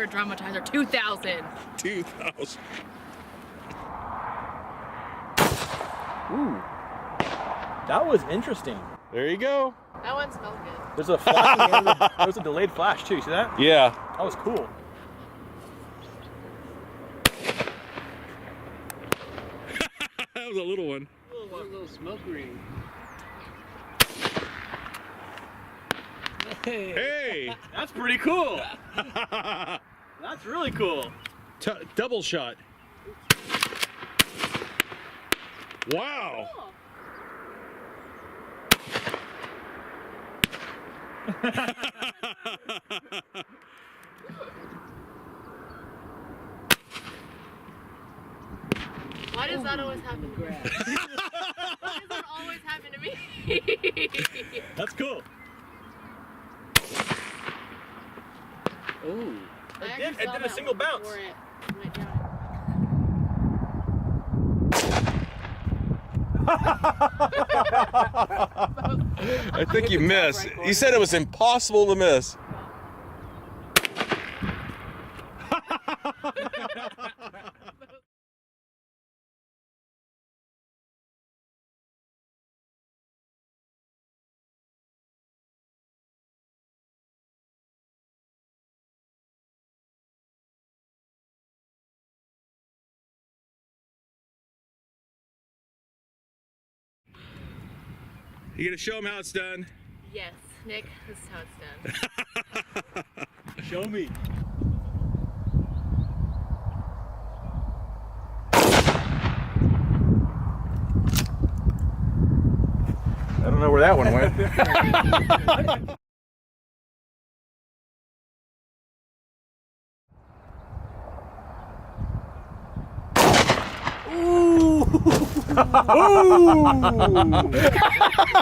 for a dramatizer. 2,000. 2,000. Ooh. That was interesting. There you go. That one smells good. There's a flashing there was a delayed flash too. See that? Yeah. That was cool. That was a little one. A little smoke ring. Hey! That's pretty cool. That's really cool. Double shot. Wow. Why does that always happen to me? Why does that always happen to me? That's cool. Ooh. It did a single bounce. I think you missed. You said it was impossible to miss. You gonna show them how it's done? Yes, Nick, this is how it's done. Show me. I don't know where that one went. Ooh!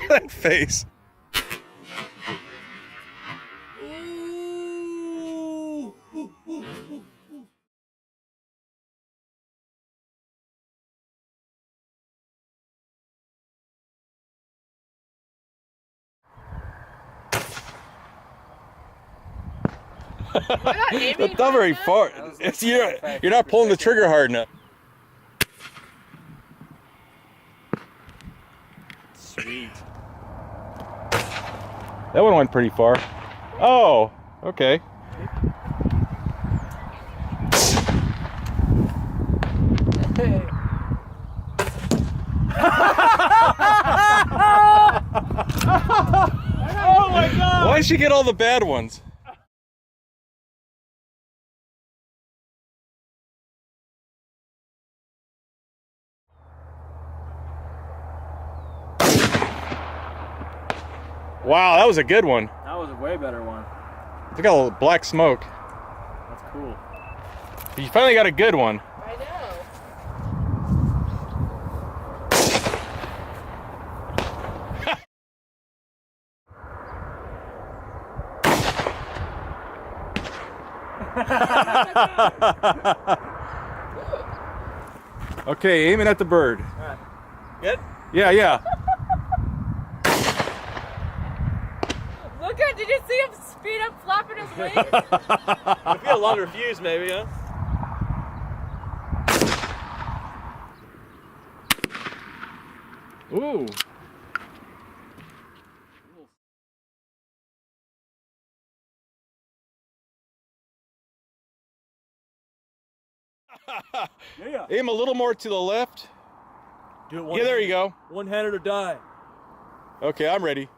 That face. That's not very far. It's, you're not pulling the trigger hard enough. Sweet. That one went pretty far. Oh, okay. Oh my God! Why'd she get all the bad ones? Wow, that was a good one. That was a way better one. Look at all the black smoke. That's cool. You finally got a good one. I know. Okay, aiming at the bird. Good? Yeah, yeah. Look at, did you see him speed up flapping his wings? If you had a longer fuse, maybe, huh? Ooh. Yeah. Aim a little more to the left. Do it one Yeah, there you go. One-handed or die. Okay, I'm ready.